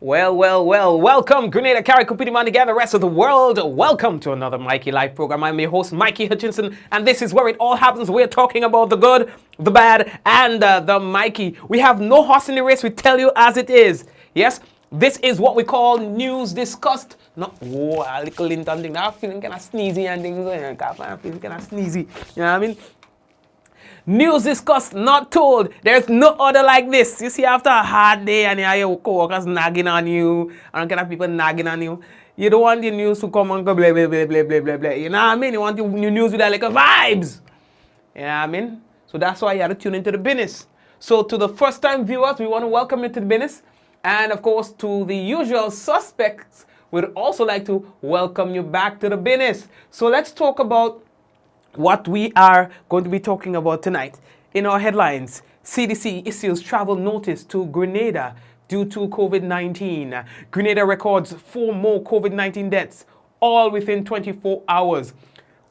Welcome, Grenada, Carriacou, and the rest of the world. Welcome to another Mikey Live program. I'm your host, Mikey Hutchinson, and this is where it all happens. We're talking about the good, the bad, and the Mikey. We have no horse in the race. We tell you as it is. Yes, this is what we call news discussed. No, whoa, a little intern thing. I'm feeling kind of sneezy and things. I'm feeling kind of sneezy. You know what I mean? News discussed, not told. There's no other like this. You see, after a hard day and you have your co-workers nagging on you, and kind of people nagging on you, you don't want the news to come and go blah, blah, blah, blah, blah, blah, blah. You know what I mean? You want the news with that like a vibes. You know what I mean? So that's why you have to tune into the business. So to the first time viewers, we want to welcome you to the business. And of course, to the usual suspects, we'd also like to welcome you back to the business. So let's talk about what we are going to be talking about tonight. In our headlines, CDC issues travel notice to Grenada due to COVID-19. Grenada records 4 more COVID-19 deaths, all within 24 hours.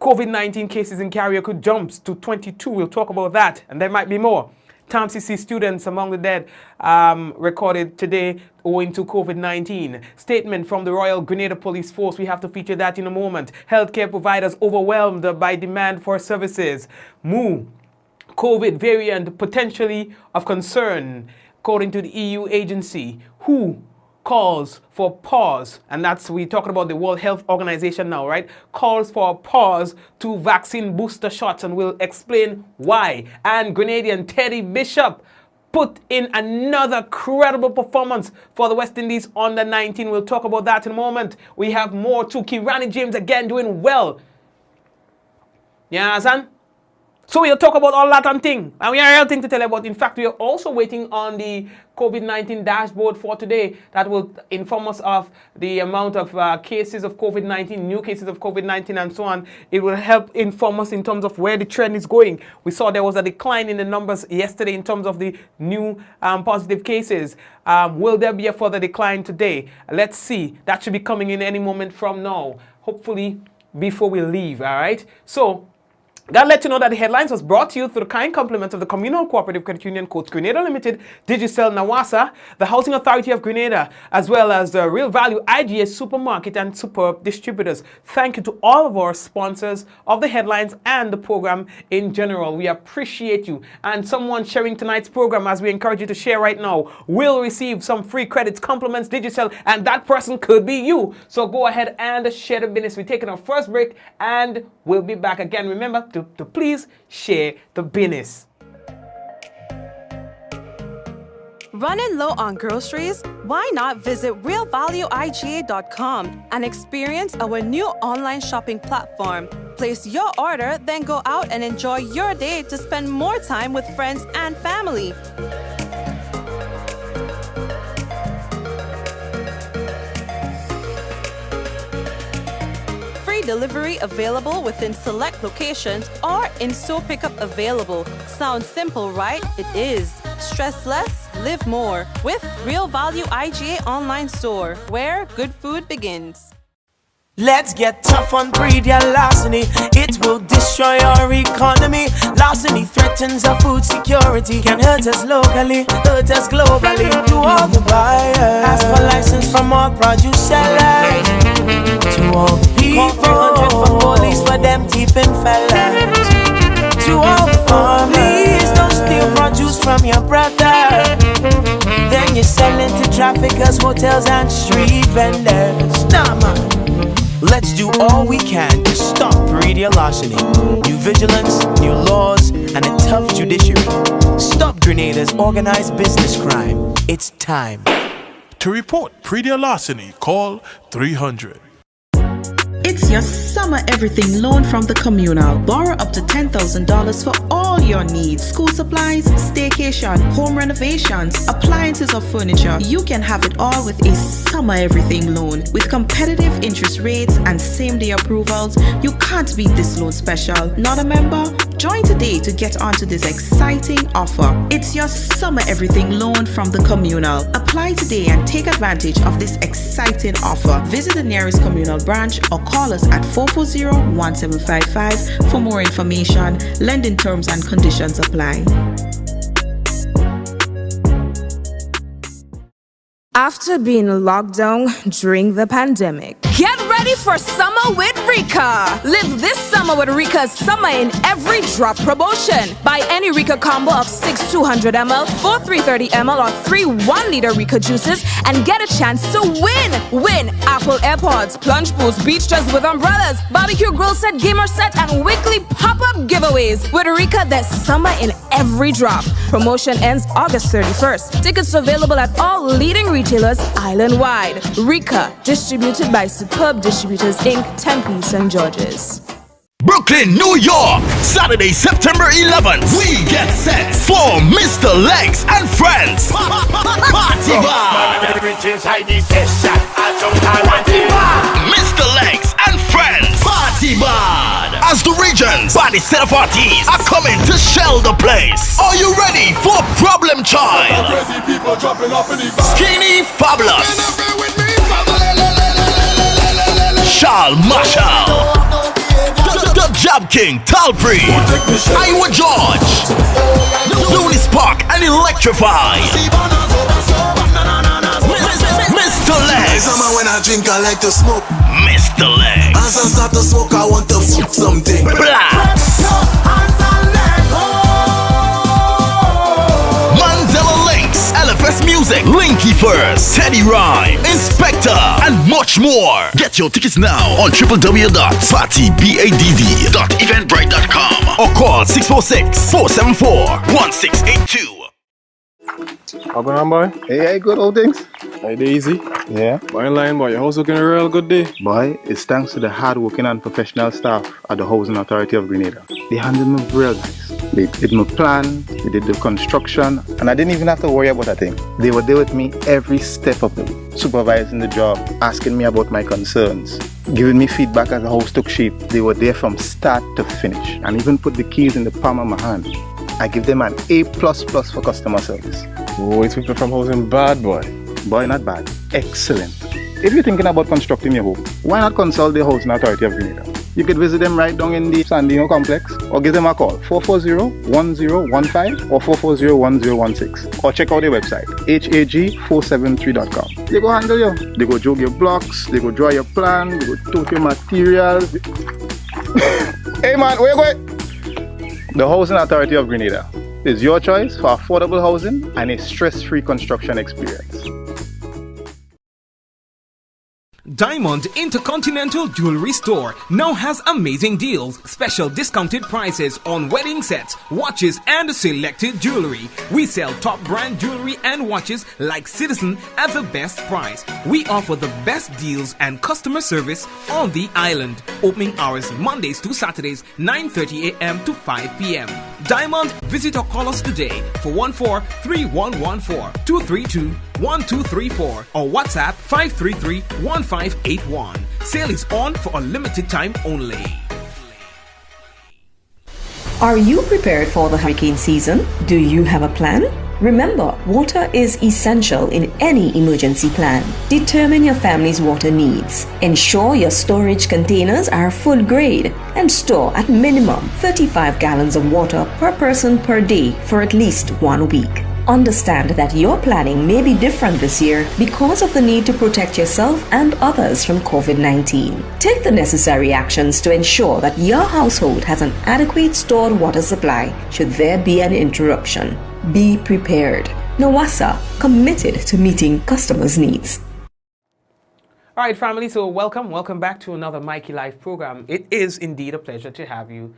COVID-19 cases in Carriacou jumps to 22. We'll talk about that, and there might be more. TAMCC students among the dead recorded today owing to COVID-19. Statement from the Royal Grenada Police Force. We have to feature that in a moment. Healthcare providers overwhelmed by demand for services. COVID variant potentially of concern, according to the EU agency. WHO calls for pause, and that's, we talking about the World Health Organization now, right? Calls for a pause to vaccine booster shots, and we'll explain why. And Grenadian Teddy Bishop put in another credible performance for the West Indies under 19. We'll talk about that in a moment. We have more too. Kirani James again doing well. You understand? So we'll talk about all that and thing. And we have a real thing to tell you about. In fact, we are also waiting on the COVID-19 dashboard for today that will inform us of the amount of cases of COVID-19, new cases of COVID-19 and so on. It will help inform us in terms of where the trend is going. We saw there was a decline in the numbers yesterday in terms of the new positive cases. Will there be a further decline today? Let's see. That should be coming in any moment from now. Hopefully before we leave, all right? So, gotta let you know that the headlines was brought to you through the kind compliments of the Communal Cooperative Credit Union, Coach Grenada Limited, Digicel Nawasa, the Housing Authority of Grenada, as well as the Real Value IGA Supermarket and Superb Distributors. Thank you to all of our sponsors of the headlines and the program in general. We appreciate you. And someone sharing tonight's program, as we encourage you to share right now, will receive some free credits, compliments, Digicel, and that person could be you. So go ahead and share the business. We're taking our first break and we'll be back again. Remember to please share the business. Running low on groceries? Why not visit realvalueiga.com and experience our new online shopping platform? Place your order, then go out and enjoy your day to spend more time with friends and family. Delivery available within select locations or in-store pickup available. Sounds simple, right? It is. Stress less, live more with Real Value IGA online store, where good food begins. Let's get tough on breeder larceny. It will destroy our economy. Larceny threatens our food security. Can hurt us locally, hurt us globally. To all the buyers, ask for license from all produce sellers. To all the people, 300 for police for them thieving fellas. To all the farmers, please don't steal produce from your brother. Then you're selling to traffickers, hotels and street vendors. Nah, man. Let's do all we can to stop breeder larceny. New vigilance, new laws, and a tough judiciary. Stop Grenada's organized business crime. It's time. To report breeder larceny, call 300. It's your summer everything loan from the Communal. Borrow up to $10,000 for all your needs. School supplies, staycation, home renovations, appliances or furniture. You can have it all with a summer everything loan. With competitive interest rates and same-day approvals, you can't beat this loan special. Not a member? Join today to get onto this exciting offer. It's your summer everything loan from the Communal. Apply today and take advantage of this exciting offer. Visit the nearest Communal branch or call us at 440-1755 for more information. Lending terms and conditions apply. after being locked down during the pandemic. Get ready for summer with Rika. Live this summer with Rika's Summer in Every Drop promotion. Buy any Rika combo of 6 200ml, 4 330ml, or 3 1-liter Rika juices and get a chance to win. Win Apple AirPods, plunge pools, beach chairs with umbrellas, barbecue grill set, gamer set, and weekly pop-up giveaways. With Rika, there's summer in every drop. Promotion ends August 31st. Tickets available at all leading retailers island-wide. Rika, distributed by Superb Distributors Inc., Tempe, St. George's. Brooklyn, New York, Saturday, September 11th. We get set for Mr. Legs and Friends. Party bar. Mr. Legs and Friends. Party bar. As the region's body set of artists are coming to shell the place. Are you ready for Problem Child? Skinny Fabulous. Charles Marshall. The Jab King, Talpree, Iowa George, Looney Spark, and Electrify. Mr. Legs. When I drink, I like to smoke. Mr. Legs. As I start to smoke, I want to f something. Blacks. Mandela Links, LFS Music, Linky First, Teddy Rhyme, Inspector, and much more. Get your tickets now on www.partybad.eventbrite.com or call 646-474-1682. How going on, boy? Hey, good old things. Hey, easy. Yeah. Boy, in line, boy. Your house looking a real good day. Boy, it's thanks to the hard-working and professional staff at the Housing Authority of Grenada. They handled me real nice. They did my plan, they did the construction, and I didn't even have to worry about a thing. They were there with me every step of the way, supervising the job, asking me about my concerns, giving me feedback as the house took shape. They were there from start to finish, and even put the keys in the palm of my hand. I give them an A++ for customer service. Oh, it's people from housing bad, boy. Boy, not bad. Excellent. If you're thinking about constructing your home, why not consult the Housing Authority of Grenada? You could visit them right down in the Sandino complex or give them a call 440-1015 or 440-1016 or check out their website hag473.com. They go handle you. They go jog your blocks, they go draw your plan, they go tote your materials. Hey man, where you going? The Housing Authority of Grenada is your choice for affordable housing and a stress-free construction experience. Diamond Intercontinental Jewelry Store now has amazing deals, special discounted prices on wedding sets, watches, and selected jewelry. We sell top brand jewelry and watches like Citizen at the best price. We offer the best deals and customer service on the island. Opening hours Mondays to Saturdays, 9:30 a.m. to 5 p.m. Diamond, visit or call us today for 14-3114-232-1234 or WhatsApp 533-1581. Sale is on for a limited time only. Are you prepared for the hurricane season? Do you have a plan? Remember, water is essential in any emergency plan. Determine your family's water needs. Ensure your storage containers are food grade and store at minimum 35 gallons of water per person per day for at least 1 week. Understand that your planning may be different this year because of the need to protect yourself and others from COVID-19. Take the necessary actions to ensure that your household has an adequate stored water supply should there be an interruption. Be prepared. Nawasa, committed to meeting customers' needs. All right, family, so welcome back to another Mikey Live program. It is indeed a pleasure to have you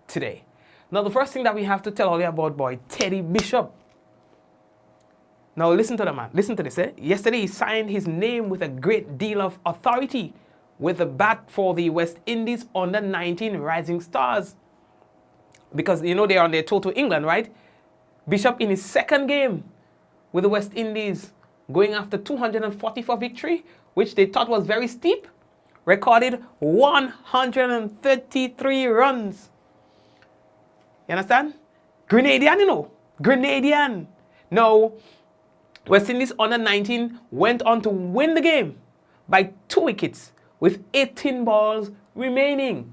today. Now, the first thing that we have to tell all you about, boy, Teddy Bishop. Now, listen to the man. Listen to this. Yesterday, he signed his name with a great deal of authority with the bat for the West Indies under-19 Rising Stars. Because, you know, they're on their tour to England, right? Bishop in his second game with the West Indies, going after 244 victory, which they thought was very steep, recorded 133 runs. You understand? Grenadian, you know. Grenadian. Now, West Indies under-19 went on to win the game by 2 wickets with 18 balls remaining.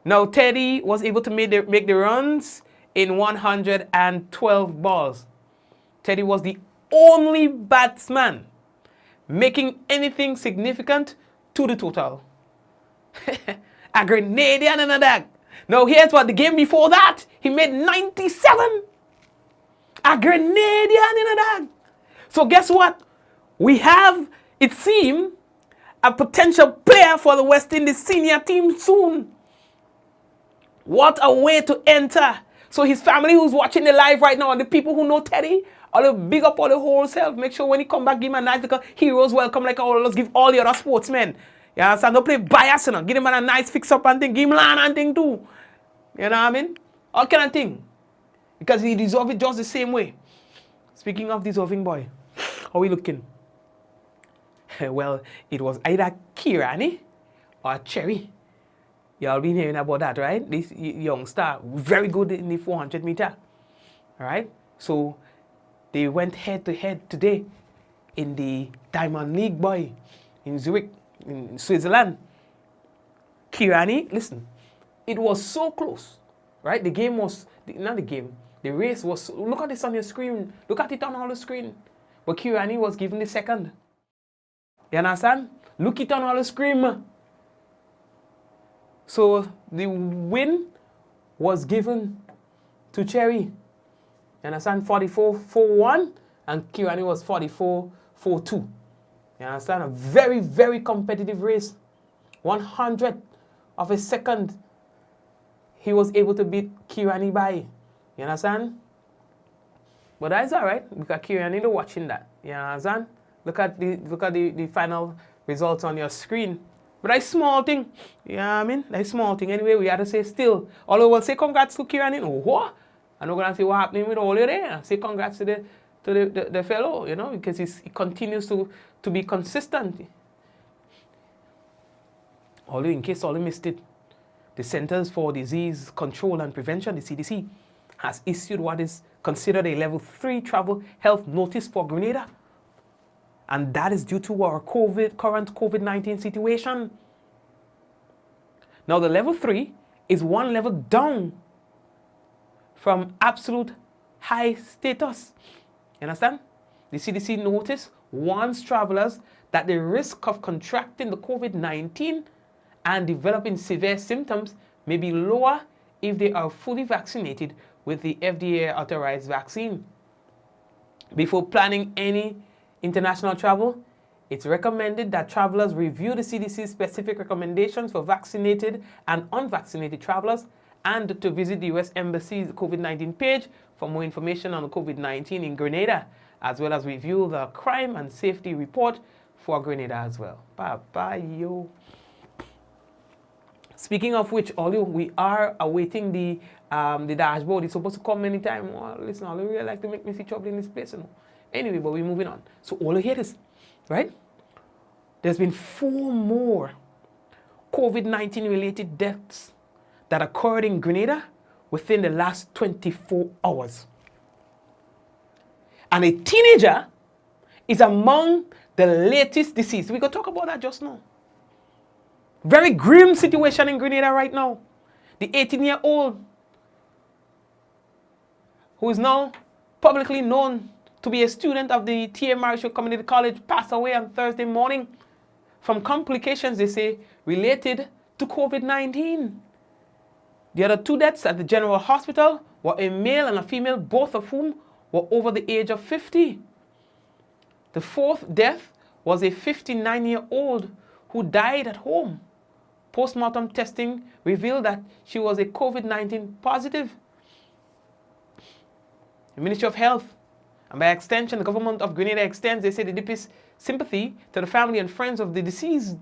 Now, Teddy was able to make the runs in 112 balls. Teddy was the only batsman making anything significant to the total. A Grenadian and a dag. Now here's what the game before that, he made 97. A Grenadian in a dag. So guess what? We have, it seems, a potential player for the West Indies senior team soon. What a way to enter. So his family who's watching the live right now and the people who know Teddy, all the big up all the whole self. Make sure when he come back, give him a nice little heroes welcome like all of us give all the other sportsmen. You understand? Don't play bias, you know. Give him a nice fix up and thing. Give him land and thing too. You know what I mean? All kind of thing. Because he deserves it just the same way. Speaking of deserving boy, how we looking? Well, it was either Kirani or Cherry. Y'all been hearing about that, right? This young star, very good in the 400 meter. All right? So they went head to head today in the Diamond League boy in Zurich, in Switzerland. Kirani, listen, it was so close, right? The game was, not the game, the race was, look at this on your screen. Look at it on all the screen. But Kirani was given the second. You understand? Look it on all the screen. So the win was given to Cherry. You understand? 44-4-1 and Kirani was 44-4-2. You understand? A very, very competitive race. 100th of a second he was able to beat Kirani by. You understand? But that's alright because Kirani is watching that. You understand? Look at the final results on your screen. But that's small thing. You know what I mean? That's small thing. Anyway, we had to say still. Although we'll say congrats to Kirani. Oh, what? I'm not gonna say what happening with all of there. Say congrats to the fellow, you know, because he continues to be consistent. Although in case all you missed it, the Centers for Disease Control and Prevention, the CDC, has issued what is considered a level 3 travel health notice for Grenada. And that is due to our current COVID-19 situation. Now the level 3 is one level down from absolute high status. You understand? The CDC notice warns travelers that the risk of contracting the COVID-19 and developing severe symptoms may be lower if they are fully vaccinated with the FDA-authorized vaccine. Before planning any international travel, it's recommended that travelers review the CDC's specific recommendations for vaccinated and unvaccinated travelers and to visit the U.S. Embassy's COVID-19 page for more information on COVID-19 in Grenada, as well as review the crime and safety report for Grenada as well. Bye-bye, yo. Speaking of which, we are awaiting the dashboard. It's supposed to come anytime. Well, listen, all really like to make me see trouble in this place, you know. Anyway, but we're moving on. So all you hear is, right? There's been 4 more COVID-19 related deaths that occurred in Grenada within the last 24 hours. And a teenager is among the latest deceased. We're going to talk about that just now. Very grim situation in Grenada right now. The 18-year-old who is now publicly known to be a student of the TAMCC Community College passed away on Thursday morning from complications, they say, related to COVID-19. The other 2 deaths at the General Hospital were a male and a female, both of whom were over the age of 50. The 4th death was a 59-year-old who died at home. Postmortem testing revealed that she was a COVID-19 positive. The Ministry of Health, and by extension, the government of Grenada extends, they say, the deepest sympathy to the family and friends of the deceased.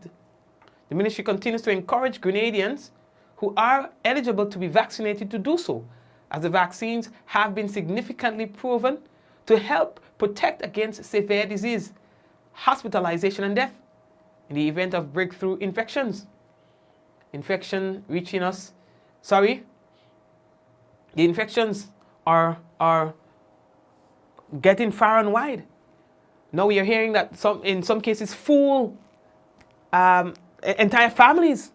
The ministry continues to encourage Grenadians who are eligible to be vaccinated to do so, as the vaccines have been significantly proven to help protect against severe disease, hospitalization, and death in the event of breakthrough infections. The infections are getting far and wide. Now we are hearing that in some cases full entire families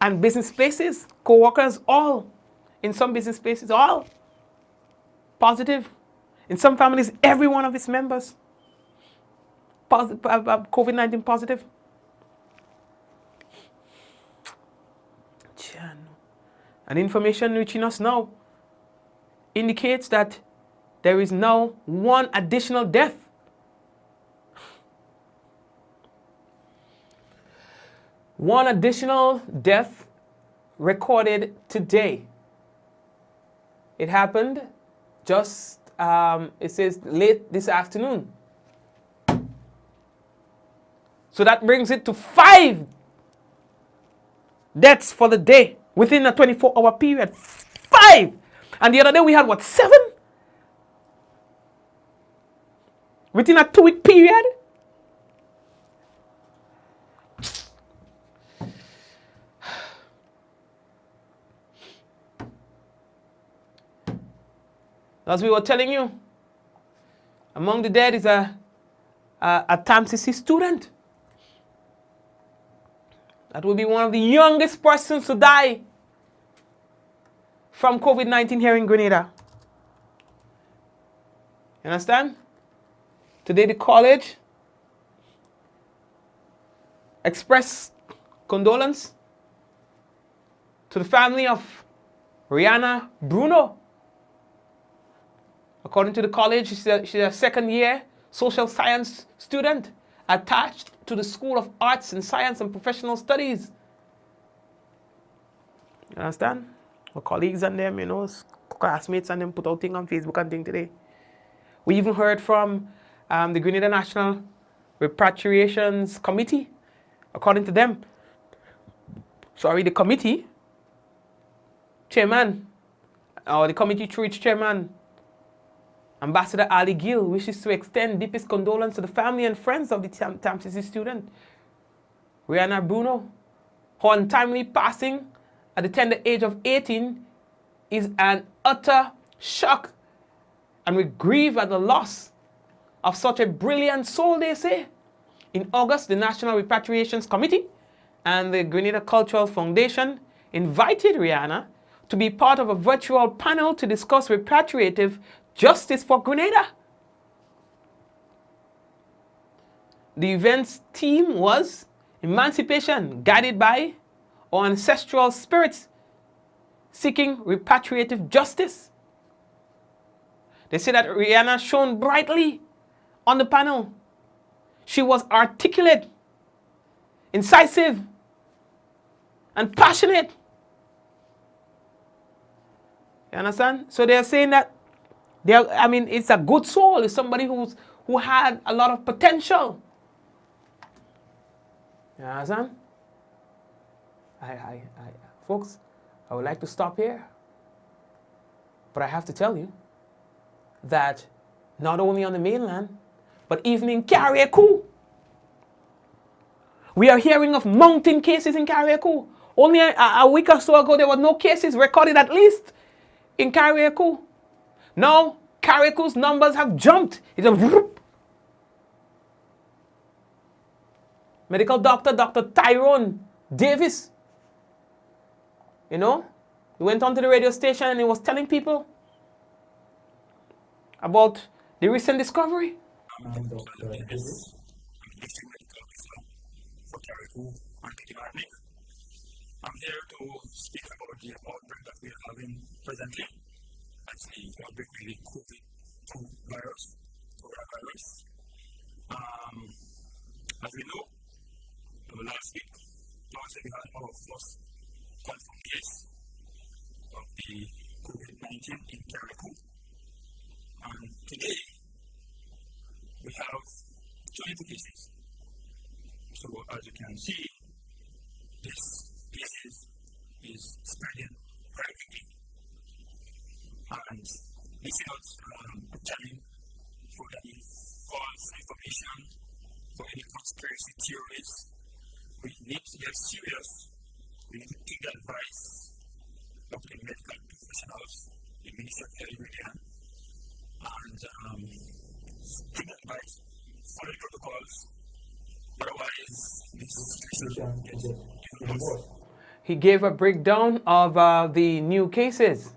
and business places, co-workers, all in some business places, all positive. In some families, every one of its members COVID-19 positive. And information reaching us now indicates that there is now one additional death. One additional death recorded today. It happened just, it says late this afternoon. So that brings it to 5 deaths for the day within a 24-hour period. 5! And the other day we had, what, 7? Within a 2-week period? As we were telling you, among the dead is a TAMCC student. That will be one of the youngest persons to die from COVID-19 here in Grenada. You understand? Today the college expressed condolence to the family of Rihanna Bruno. According to the college, she's a second-year social science student attached to the School of Arts and Science and Professional Studies. You understand? Our colleagues and them, you know, classmates and them put out things on Facebook and things today. We even heard from the Grenada National Repatriations Committee. According to them, the committee chairman, or the committee through its chairman, Ambassador Ali Gill, wishes to extend deepest condolence to the family and friends of the TAMCC student, Rihanna Bruno. Her untimely passing at the tender age of 18 is an utter shock, and we grieve at the loss of such a brilliant soul, they say. In August, the National Repatriations Committee and the Grenada Cultural Foundation invited Rihanna to be part of a virtual panel to discuss repatriative justice for Grenada. The event's theme was emancipation guided by our ancestral spirits seeking repatriative justice. They say that Rihanna shone brightly on the panel. She was articulate, incisive, and passionate. You understand? So they're saying that it's a good soul. It's somebody who had a lot of potential. You understand? Folks, I would like to stop here. But I have to tell you that not only on the mainland, but even in Carriacou, we are hearing of mounting cases in Carriacou. Only a week or so ago, there were no cases recorded, at least in Carriacou. Now, Carriacou's numbers have jumped. It's a whoop. Medical doctor, Dr. Tyrone Davis, he went onto the radio station and he was telling people about the recent discovery. I'm Dr. Davis. I'm district medical officer for Carriacou and Kirani. I'm here to speak about the outbreak that we are having presently. That's the outbreak of the COVID-2 virus, coronavirus. As we know, last week, we had our first confirmed case of the COVID-19 in Carriacou. And today, we have 22 cases. So, as you can see, this disease is spreading very quickly. And this is not a time for any false information, for any conspiracy theories. We need to get serious. We need to take the advice of the medical professionals, the Ministry of Health, and take the advice, follow the protocols. Otherwise, this situation gets even worse. He gave a breakdown of the new cases.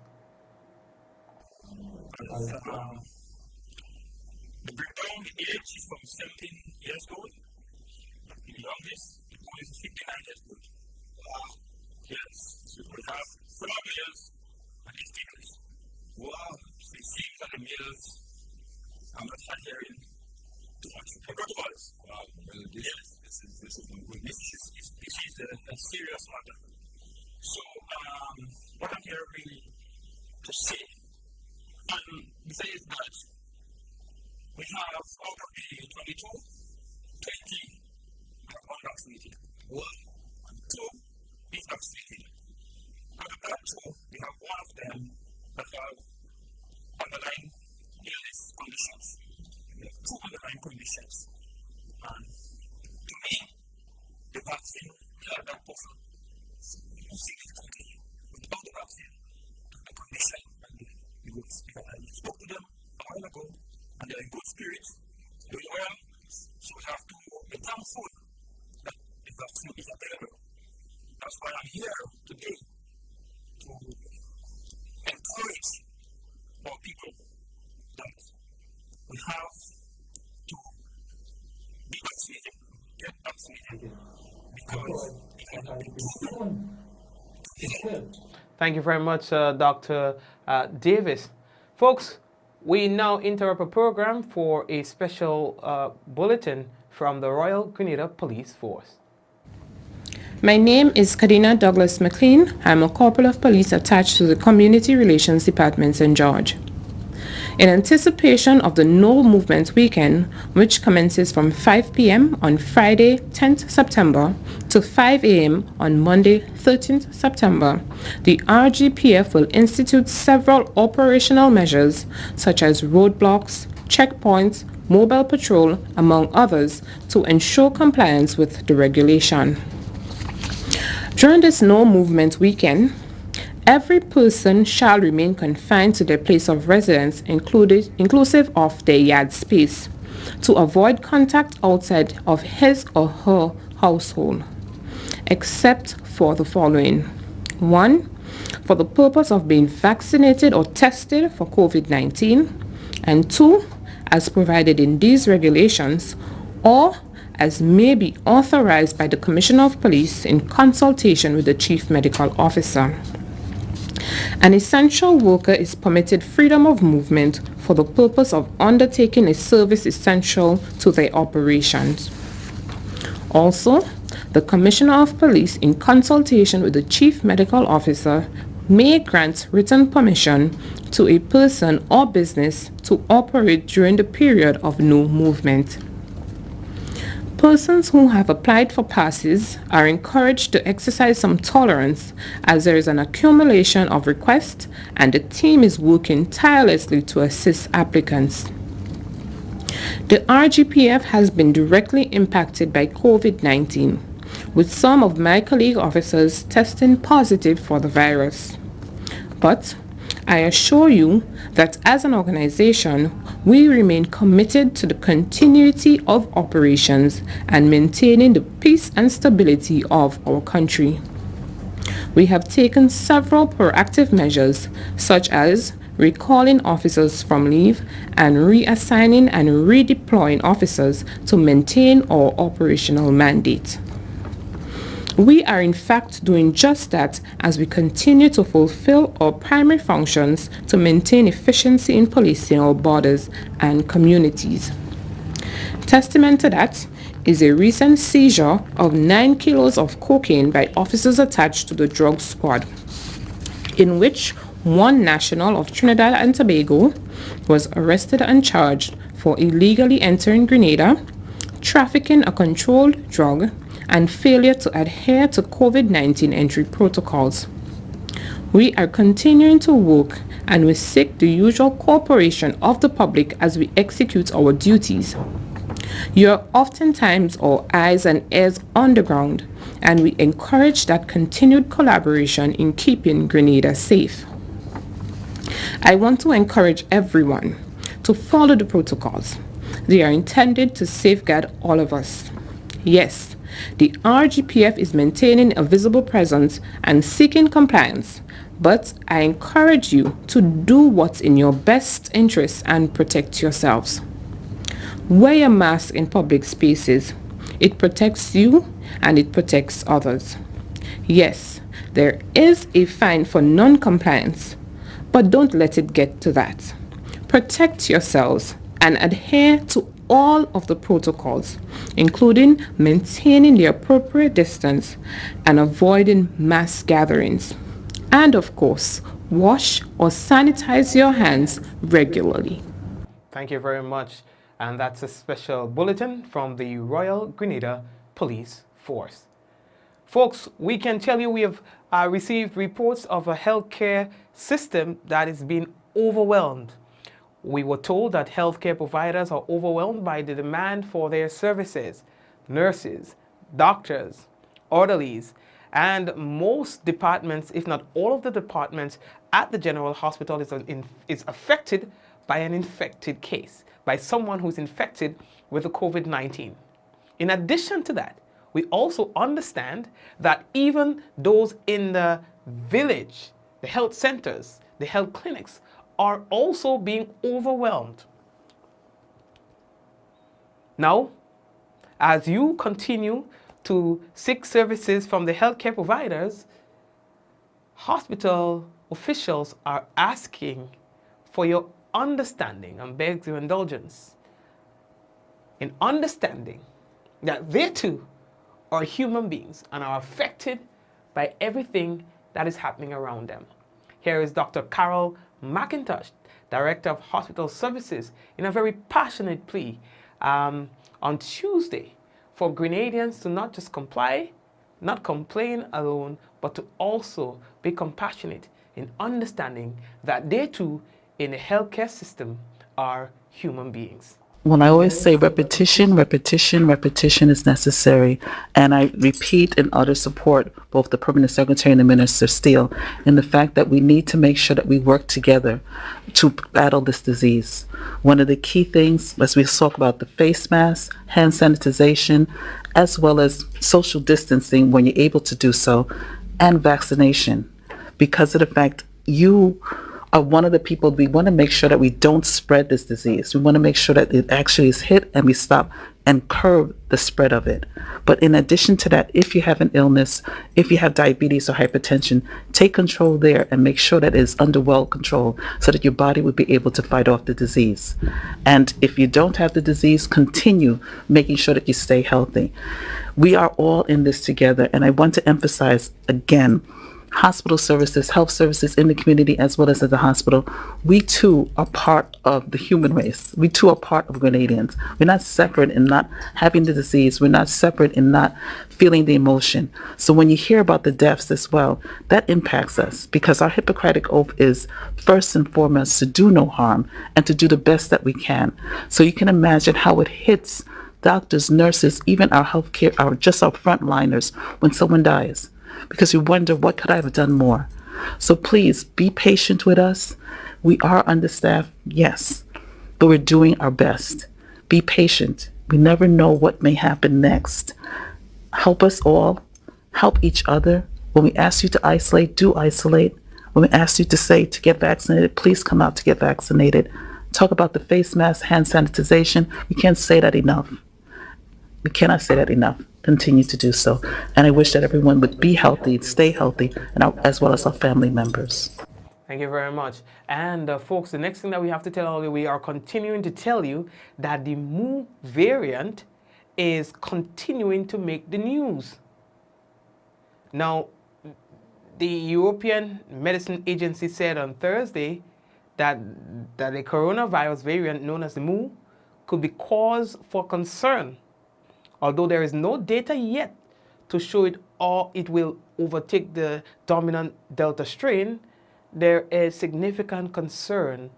The breakdown, the age is from 17 years old. The youngest, the boy is 59 years old. Wow. Yes. So we have 4 males and 8 females. Wow. So it seems that the males are not adhering to much protocols. Wow. Well, this is a serious matter. So, what I'm here really to say, besides that, we have out of the 22, 20 are unvaccinated. One and 2 is vaccinated. Out of that 2, we have one of them that have underlying illness conditions. We have 2 underlying conditions. And to me, the vaccine helped that person significantly. Without the vaccine, the condition, and I spoke to them a while ago, and they're in good spirits, doing well. So we have to be thankful that the vaccine is available. That's why I'm here today, to encourage our people that we have to be vaccinated, get vaccinated, because it has been proven. Thank you very much, Dr. Davis. Folks, we now interrupt a program for a special bulletin from the Royal Grenada Police Force. My name is Kadina Douglas McLean. I'm a corporal of police attached to the Community Relations Department, St. George. In anticipation of the No Movement Weekend, which commences from 5 p.m. on Friday, 10th September to 5 a.m. on Monday, 13th September, the RGPF will institute several operational measures such as roadblocks, checkpoints, mobile patrol, among others, to ensure compliance with the regulation. During this No Movement Weekend, every person shall remain confined to their place of residence, inclusive of their yard space, to avoid contact outside of his or her household, except for the following. 1. For the purpose of being vaccinated or tested for COVID-19. And 2. As provided in these regulations, or as may be authorized by the Commissioner of Police in consultation with the Chief Medical Officer. An essential worker is permitted freedom of movement for the purpose of undertaking a service essential to their operations. Also, the Commissioner of Police, in consultation with the Chief Medical Officer, may grant written permission to a person or business to operate during the period of no movement. Persons who have applied for passes are encouraged to exercise some tolerance, as there is an accumulation of requests and the team is working tirelessly to assist applicants. The RGPF has been directly impacted by COVID-19, with some of my colleague officers testing positive for the virus. But I assure you that as an organization, we remain committed to the continuity of operations and maintaining the peace and stability of our country. We have taken several proactive measures, such as recalling officers from leave and reassigning and redeploying officers to maintain our operational mandate. We are in fact doing just that as we continue to fulfill our primary functions to maintain efficiency in policing our borders and communities. Testament to that is a recent seizure of 9 kilos of cocaine by officers attached to the drug squad, in which one national of Trinidad and Tobago was arrested and charged for illegally entering Grenada, trafficking a controlled drug, and failure to adhere to COVID-19 entry protocols. We are continuing to work and we seek the usual cooperation of the public as we execute our duties. You are oftentimes our eyes and ears on the ground, and we encourage that continued collaboration in keeping Grenada safe. I want to encourage everyone to follow the protocols. They are intended to safeguard all of us. Yes, the RGPF is maintaining a visible presence and seeking compliance, but I encourage you to do what's in your best interest and protect yourselves. Wear a mask in public spaces. It protects you and it protects others. Yes, there is a fine for non-compliance, but don't let it get to that. Protect yourselves and adhere to all of the protocols, including maintaining the appropriate distance and avoiding mass gatherings. And of course, wash or sanitize your hands regularly. Thank you very much. And that's a special bulletin from the Royal Grenada Police Force. Folks, we can tell you we have received reports of a healthcare system that is being overwhelmed. We were told that healthcare providers are overwhelmed by the demand for their services. Nurses, doctors, orderlies, and most departments, if not all of the departments at the General Hospital is affected by an infected case, by someone who's infected with the COVID-19. In addition to that, we also understand that even those in the village, the health centers, the health clinics, are also being overwhelmed. Now, as you continue to seek services from the healthcare providers, hospital officials are asking for your understanding and beg your indulgence in understanding that they too are human beings and are affected by everything that is happening around them. Here is Dr. Carol McIntosh, Director of Hospital Services, in a very passionate plea on Tuesday for Grenadians to not just comply, not complain alone, but to also be compassionate in understanding that they too in the healthcare system are human beings. Well, I always say repetition, repetition, repetition is necessary. And I repeat and utter support both the Permanent Secretary and the Minister Steele in the fact that we need to make sure that we work together to battle this disease. One of the key things, as we talk about the face mask, hand sanitization, as well as social distancing when you're able to do so, and vaccination. Because of the fact you are one of the people, we want to make sure that we don't spread this disease. We want to make sure that it actually is hit and we stop and curb the spread of it. But in addition to that, if you have an illness, if you have diabetes or hypertension, take control there and make sure that it is under well control so that your body would be able to fight off the disease. And if you don't have the disease, continue making sure that you stay healthy. We are all in this together, and I want to emphasize again, hospital services, health services in the community as well as at the hospital, we too are part of the human race. We too are part of Grenadians. We're not separate in not having the disease. We're not separate in not feeling the emotion. So when you hear about the deaths as well, that impacts us because our Hippocratic oath is first and foremost to do no harm and to do the best that we can. So you can imagine how it hits doctors, nurses, even our healthcare, our frontliners when someone dies. Because you wonder, what could I have done more? So please be patient with us. We are understaffed, yes, but we're doing our best. Be patient. We never know what may happen next. Help us all. Help each other. When we ask you to isolate, do isolate. When we ask you to say to get vaccinated, please come out to get vaccinated. Talk about the face mask, hand sanitization. We can't say that enough. We cannot say that enough. Continue to do so. And I wish that everyone would be healthy, stay healthy, and as well as our family members. Thank you very much. And folks, the next thing that we have to tell you, we are continuing to tell you that the Mu variant is continuing to make the news. Now, the European Medicine Agency said on Thursday that the coronavirus variant known as the Mu could be cause for concern. Although there is no data yet to show it or it will overtake the dominant Delta strain, there is significant concern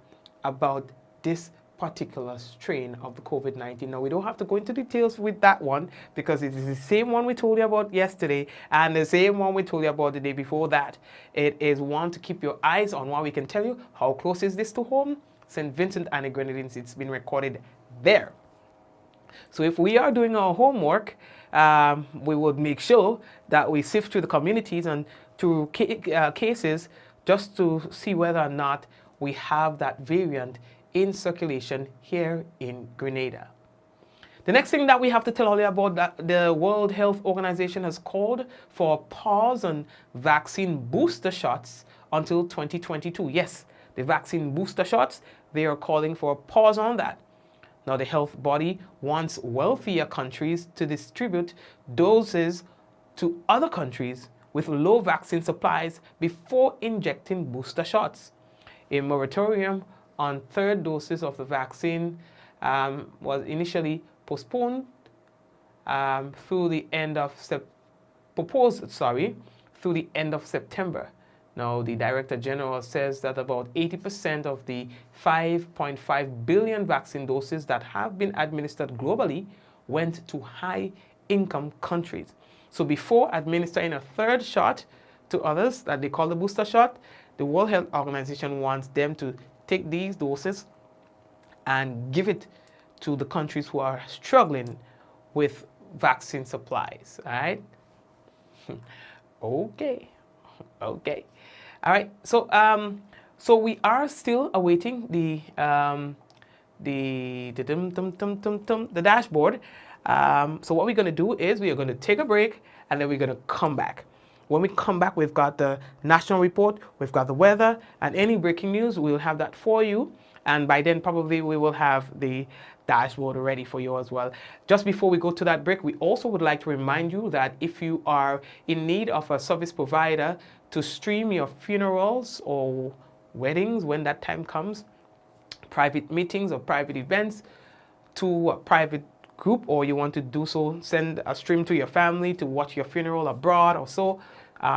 about this particular strain of the COVID-19. Now, we don't have to go into details with that one because it is the same one we told you about yesterday and the same one we told you about the day before that. It is one to keep your eyes on. What we can tell you, how close is this to home? St. Vincent and the Grenadines, it's been recorded there. So if we are doing our homework, we would make sure that we sift through the communities and through cases just to see whether or not we have that variant in circulation here in Grenada. The next thing that we have to tell all you about, that the World Health Organization has called for a pause on vaccine booster shots until 2022. Yes, the vaccine booster shots, they are calling for a pause on that. Now, the health body wants wealthier countries to distribute doses to other countries with low vaccine supplies before injecting booster shots. A moratorium on third doses of the vaccine was initially proposed through the end of September. Now, the Director General says that about 80% of the 5.5 billion vaccine doses that have been administered globally went to high-income countries. So before administering a third shot to others that they call the booster shot, the World Health Organization wants them to take these doses and give it to the countries who are struggling with vaccine supplies. All right? Okay. All right. So we are still awaiting the dashboard. So what we're going to do is we are going to take a break and then we're going to come back. When we come back, we've got the national report, we've got the weather, and any breaking news, we'll have that for you. And by then, probably we will have the dashboard ready for you as well. Just before we go to that break, we also would like to remind you that if you are in need of a service provider to stream your funerals or weddings when that time comes, private meetings or private events to a private group, or you want to do so, send a stream to your family to watch your funeral abroad or so,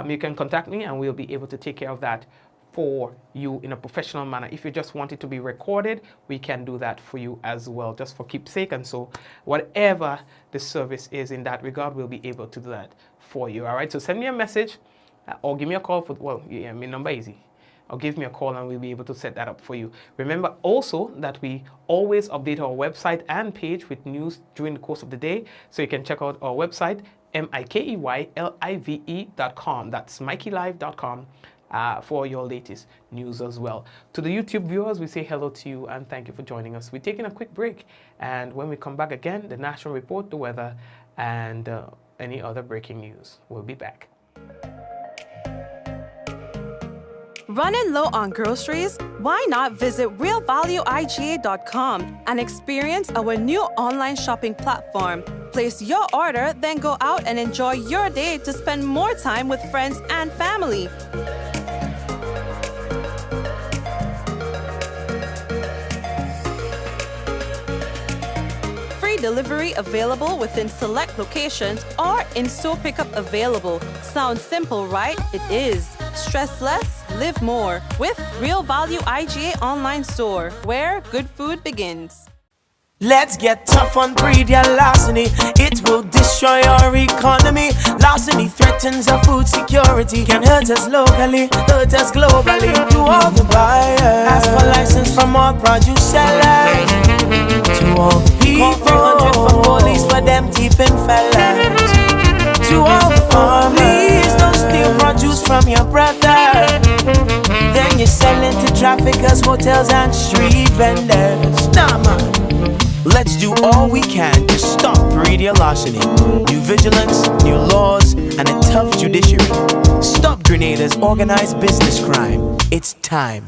you can contact me and we'll be able to take care of that for you in a professional manner. If you just want it to be recorded, we can do that for you as well, just for keepsake. And so whatever the service is in that regard, we'll be able to do that for you. All right, so send me a message or give me a call for, well, yeah, my number is easy. Or give me a call and we'll be able to set that up for you. Remember also that we always update our website and page with news during the course of the day. So you can check out our website, MikeyLive.com. That's MikeyLive.com for your latest news as well. To the YouTube viewers, we say hello to you and thank you for joining us. We're taking a quick break. And when we come back again, the national report, the weather, and any other breaking news. We'll be back. Running low on groceries? Why not visit realvalueiga.com and experience our new online shopping platform? Place your order, then go out and enjoy your day to spend more time with friends and family. Free delivery available within select locations or in-store pickup available. Sounds simple, right? It is. Stress less, live more with Real Value IGA online store, where good food begins. Let's get tough on breed your larceny. It will destroy our economy. Larceny threatens our food security. Can hurt us locally, hurt us globally. To all the buyers, ask for license from all produce sellers. To all the people, 300 for police for them thieving fellas. To all the farmers, please don't steal produce from your brother. Then you're selling to traffickers, hotels and street vendors. Nah man, let's do all we can to stop breeding larceny. New vigilance, new laws, and a tough judiciary. Stop Grenada's organized business crime. It's time.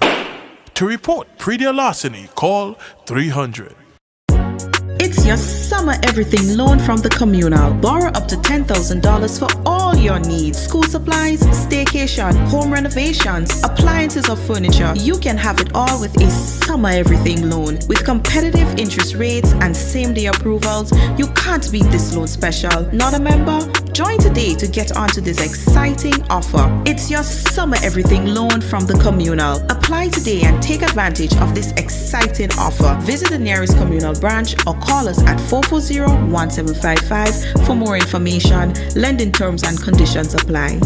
To report pre-deal larceny, call 300. It's your summer everything loan from the communal. Borrow up to $10,000 for all your needs. School supplies, staycation, home renovations, appliances or furniture. You can have it all with a summer everything loan. With competitive interest rates and same-day approvals, you can't beat this loan special. Not a member? Join today to get onto this exciting offer. It's your summer everything loan from the communal. Apply today and take advantage of this exciting offer. Visit the nearest communal branch or call us at 440-1755 for more information. Lending terms and conditions apply.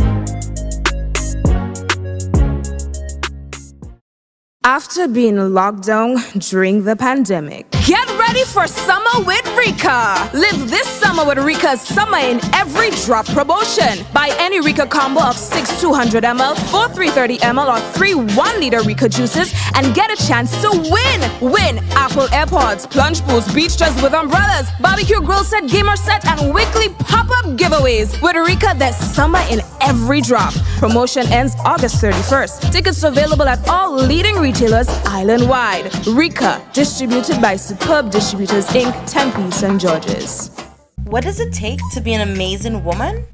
After being locked down during the pandemic, get ready ready for summer with Rika. Live this summer with Rika's Summer in Every Drop promotion. Buy any Rika combo of 6 200ml, 4 330ml, or 3 1-liter Rika juices and get a chance to win. Win Apple AirPods, plunge pools, beach dress with umbrellas, barbecue grill set, gamer set, and weekly pop-up giveaways. With Rika, there's summer in every drop. Promotion ends August 31st. Tickets available at all leading retailers island-wide. Rika, distributed by Superb Distributors Inc., Tempe, St. George's. What does it take to be an amazing woman?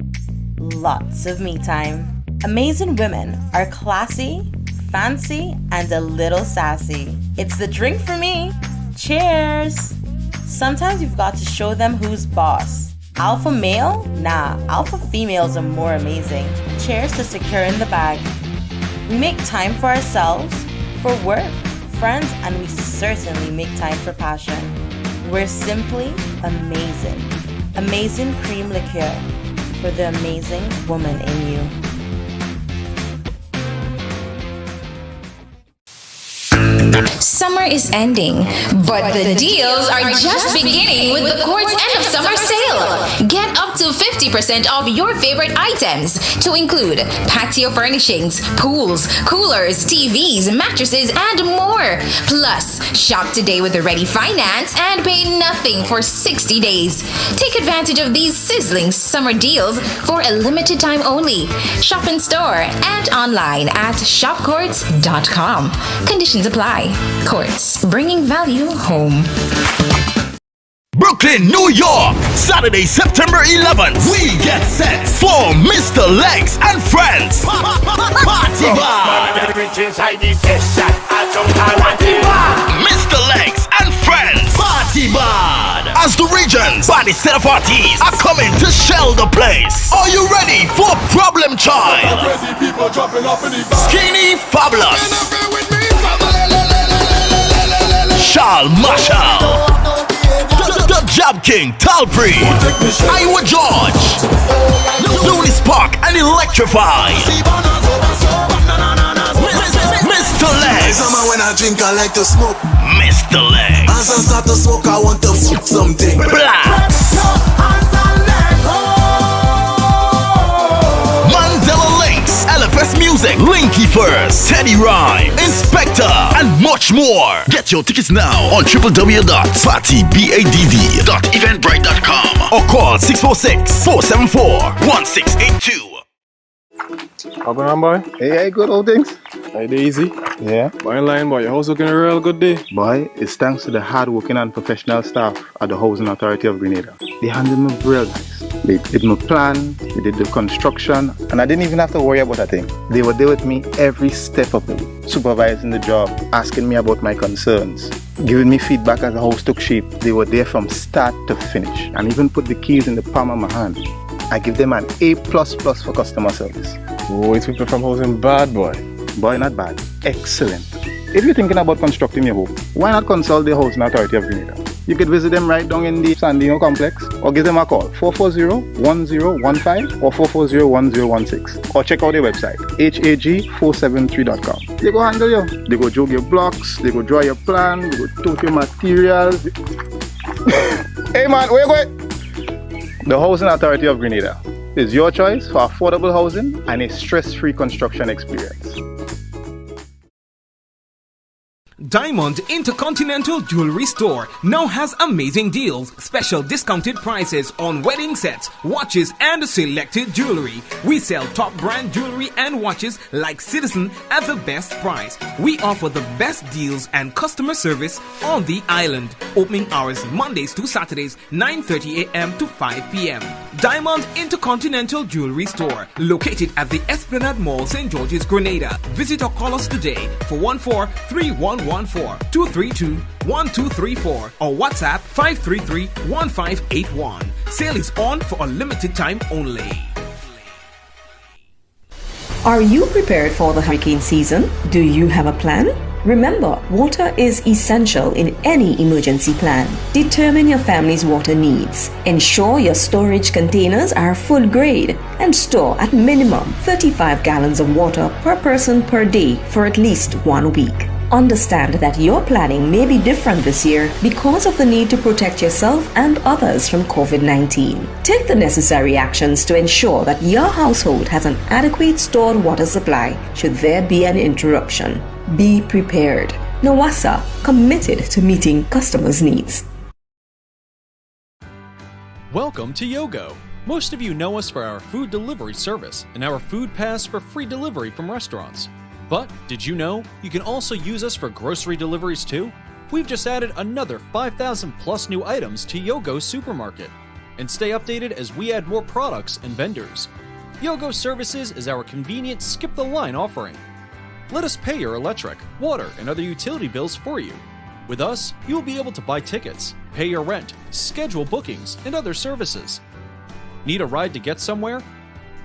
Lots of me time. Amazing women are classy, fancy, and a little sassy. It's the drink for me. Cheers! Sometimes you've got to show them who's boss. Alpha male? Nah, alpha females are more amazing. Cheers to securing the bag. We make time for ourselves, for work, friends, and we certainly make time for passion. We're simply amazing. Amazing cream liqueur for the amazing woman in you. Summer is ending, but the deals are just beginning with the Court's end of summer sale. Get up to 50% off your favorite items, to include patio furnishings, pools, coolers, TVs, mattresses, and more. Plus, shop today with the ready finance and pay nothing for 60 days. Take advantage of these sizzling summer deals for a limited time only. Shop in store and online at shopcourts.com. Conditions apply. Courts, bringing value home. Brooklyn, New York, Saturday, September 11th. We get set for Mr. Legs and Friends. Party Bar. Mr. Legs and Friends. Party Bar. As the region's body set of artists are coming to shell the place. Are you ready for Problem Child? Skinny Fabulous. Charles Marshall, the Jab King, Talpree, Iowa George, Looney Spark and Electrify, Mr. Legs. When I drink, I like to smoke. Mr. Legs. As I start to smoke, I want to fuck something. Blacks. Mandela Links, LFS Music, Linky First, Teddy Rhyme, Inspector, and much more. Get your tickets now on www.partybad.eventbrite.com or call 646-474-1682. How going on, boy? Hey, good old things. Hey, easy. Yeah. Boy, in line, boy. Your house looking a real good day. Boy, it's thanks to the hard-working and professional staff at the Housing Authority of Grenada. They handled me real nice. They did my plan, they did the construction, and I didn't even have to worry about a thing. They were there with me every step of the way, supervising the job, asking me about my concerns, giving me feedback as the house took shape. They were there from start to finish, and even put the keys in the palm of my hand. I give them an A++ for customer service. Oh, it's people from housing bad, boy. Boy, not bad. Excellent. If you're thinking about constructing your home, why not consult the Housing Authority of Grenada? You could visit them right down in the Sandino complex, or give them a call 440-1015 or 440-1016, or check out their website hag473.com. They go handle you. They go jog your blocks, they go draw your plan, they go tote your materials. Hey man, where you going? The Housing Authority of Grenada is your choice for affordable housing and a stress-free construction experience. Diamond Intercontinental Jewelry Store now has amazing deals, special discounted prices on wedding sets, watches, and selected jewelry. We sell top brand jewelry and watches like Citizen at the best price. We offer the best deals and customer service on the island. Opening hours Mondays to Saturdays, 9:30 a.m. to 5 p.m. Diamond Intercontinental Jewelry Store, located at the Esplanade Mall, St. George's, Grenada. Visit or call us today for 14-3114-232-1234 or WhatsApp 533-1581. Sale is on for a limited time only. Are you prepared for the hurricane season? Do you have a plan? Remember, water is essential in any emergency plan. Determine your family's water needs. Ensure your storage containers are food grade and store at minimum 35 gallons of water per person per day for at least 1 week. Understand that your planning may be different this year because of the need to protect yourself and others from COVID-19. Take the necessary actions to ensure that your household has an adequate stored water supply should there be an interruption. Be prepared. Nawasa, committed to meeting customers' needs. Welcome to Yogo. Most of you know us for our food delivery service and our food pass for free delivery from restaurants. But did you know you can also use us for grocery deliveries too? We've just added another 5,000 plus new items to Yogo's supermarket. And stay updated as we add more products and vendors. Yogo Services is our convenient skip the line offering. Let us pay your electric, water, and other utility bills for you. With us, you will be able to buy tickets, pay your rent, schedule bookings, and other services. Need a ride to get somewhere?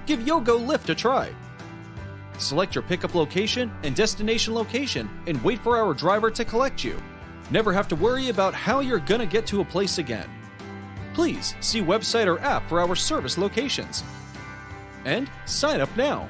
Give Yogo Lyft a try. Select your pickup location and destination location and wait for our driver to collect you. Never have to worry about how you're gonna get to a place again. Please see website or app for our service locations. And sign up now.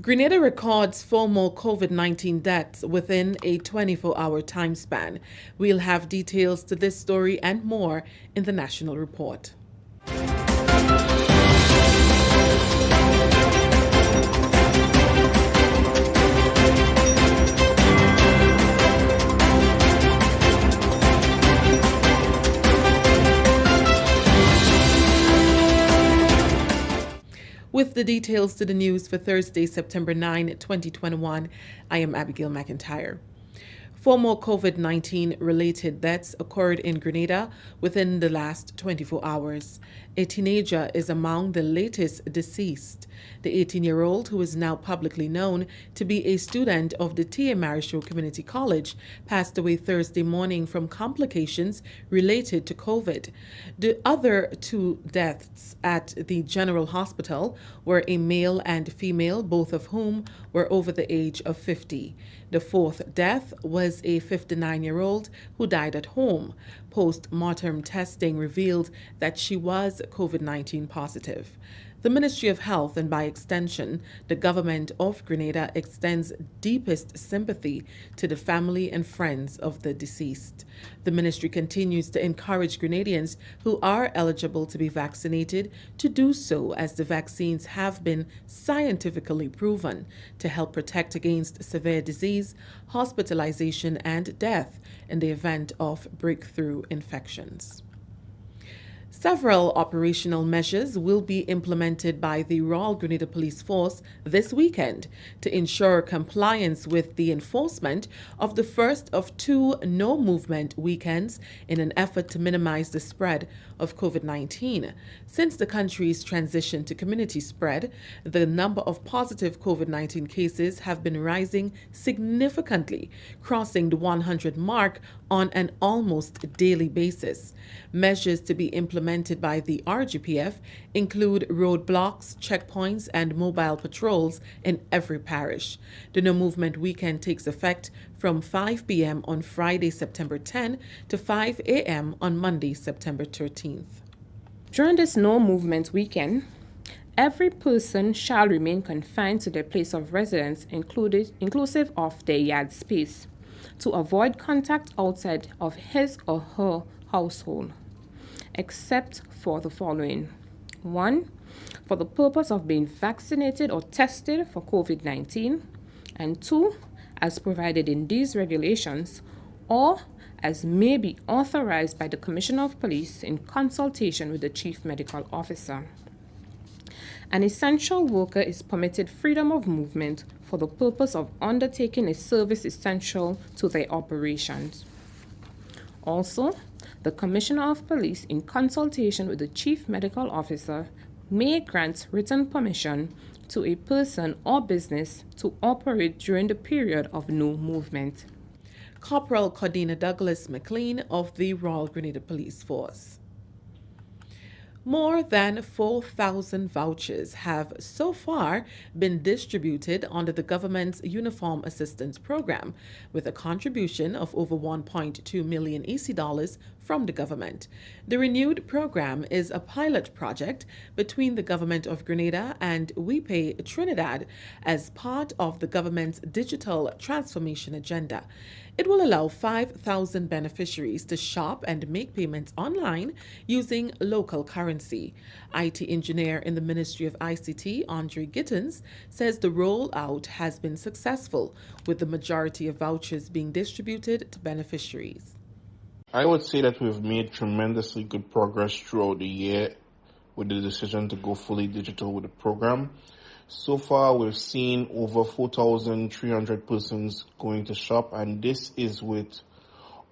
Grenada records 4 more COVID-19 deaths within a 24-hour time span. We'll have details to this story and more in the National Report. With the details to the news for Thursday, September 9, 2021, I am Abigail McIntyre. 4 more COVID-19 related deaths occurred in Grenada within the last 24 hours. A teenager is among the latest deceased. The 18-year-old, who is now publicly known to be a student of the Carriacou Community College, passed away Thursday morning from complications related to COVID. The other 2 deaths at the General Hospital were a male and female, both of whom were over the age of 50. The 4th death was a 59-year-old who died at home. Post-mortem testing revealed that she was COVID-19 positive. The Ministry of Health and by extension, the government of Grenada extends deepest sympathy to the family and friends of the deceased. The ministry continues to encourage Grenadians who are eligible to be vaccinated to do so, as the vaccines have been scientifically proven to help protect against severe disease, hospitalization, and death in the event of breakthrough infections. Several operational measures will be implemented by the Royal Grenada Police Force this weekend to ensure compliance with the enforcement of the first of 2 no-movement weekends in an effort to minimize the spread of COVID-19. Since the country's transition to community spread, the number of positive COVID-19 cases have been rising significantly, crossing the 100 mark on an almost daily basis. Measures to be implemented by the RGPF include roadblocks, checkpoints, and mobile patrols in every parish. The No Movement Weekend takes effect from 5 p.m. on Friday, September 10 to 5 a.m. on Monday, September 13th. During this No Movement Weekend, every person shall remain confined to their place of residence, inclusive of their yard space, to avoid contact outside of his or her household, except for the following. 1. For the purpose of being vaccinated or tested for COVID-19. And 2. As provided in these regulations, or as may be authorized by the Commissioner of Police in consultation with the Chief Medical Officer. An essential worker is permitted freedom of movement for the purpose of undertaking a service essential to their operations. Also, the Commissioner of Police, in consultation with the Chief Medical Officer, may grant written permission to a person or business to operate during the period of no movement. Corporal Cordina Douglas McLean of the Royal Grenada Police Force. More than 4,000 vouchers have so far been distributed under the government's Uniform Assistance Program, with a contribution of over 1.2 million EC dollars from the government. The renewed program is a pilot project between the Government of Grenada and We Pay Trinidad as part of the government's digital transformation agenda. It will allow 5,000 beneficiaries to shop and make payments online using local currency. IT engineer in the Ministry of ICT, Andre Gittins, says the rollout has been successful, with the majority of vouchers being distributed to beneficiaries. I would say that we've made tremendously good progress throughout the year with the decision to go fully digital with the program. So far, we've seen over 4,300 persons going to shop, and this is with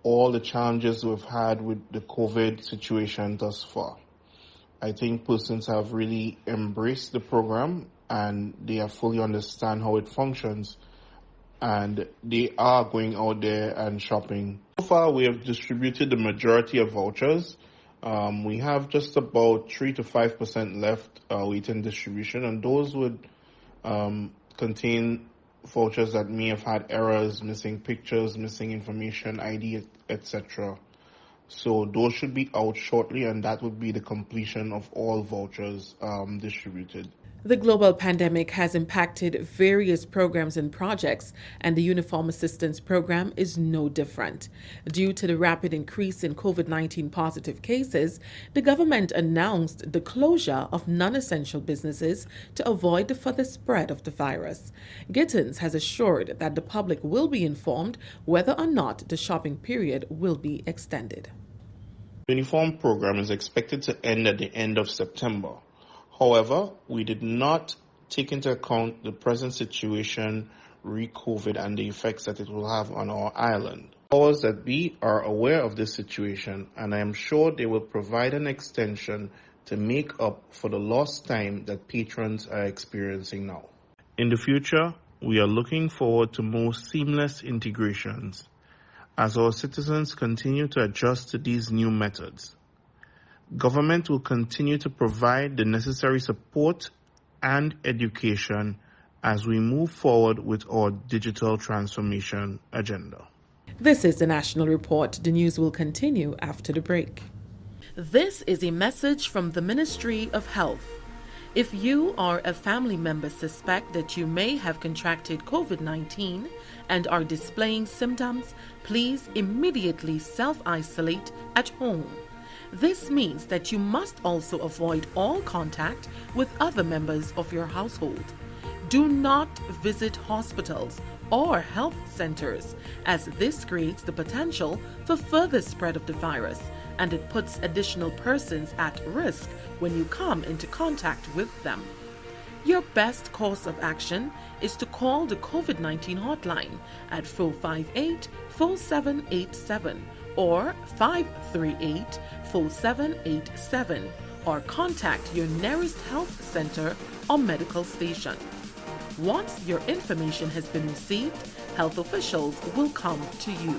all the challenges we've had with the COVID situation thus far. I think persons have really embraced the program and they fully understand how it functions, and they are going out there and shopping. So far, we have distributed the majority of vouchers. We have just about 3 to 5% left waiting distribution, and those would contain vouchers that may have had errors, missing pictures, missing information, ID, etc. So those should be out shortly, and that would be the completion of all vouchers distributed. The global pandemic has impacted various programs and projects, and the Uniform Assistance Program is no different. Due to the rapid increase in COVID-19 positive cases, the government announced the closure of non-essential businesses to avoid the further spread of the virus. Gittins has assured that the public will be informed whether or not the shopping period will be extended. The uniform program is expected to end at the end of September. However, we did not take into account the present situation, re-COVID, and the effects that it will have on our island. Powers that be are aware of this situation, and I am sure they will provide an extension to make up for the lost time that patrons are experiencing now. In the future, we are looking forward to more seamless integrations as our citizens continue to adjust to these new methods. Government will continue to provide the necessary support and education as we move forward with our digital transformation agenda. This is the National Report. The news will continue after the break. This is a message from the Ministry of Health. If you or a family member suspect that you may have contracted COVID-19 and are displaying symptoms, please immediately self-isolate at home. This means that you must also avoid all contact with other members of your household. Do not visit hospitals or health centers, as this creates the potential for further spread of the virus, and it puts additional persons at risk when you come into contact with them. Your best course of action is to call the COVID-19 hotline at 458-4787 or 538-4787, or contact your nearest health center or medical station. Once your information has been received, health officials will come to you.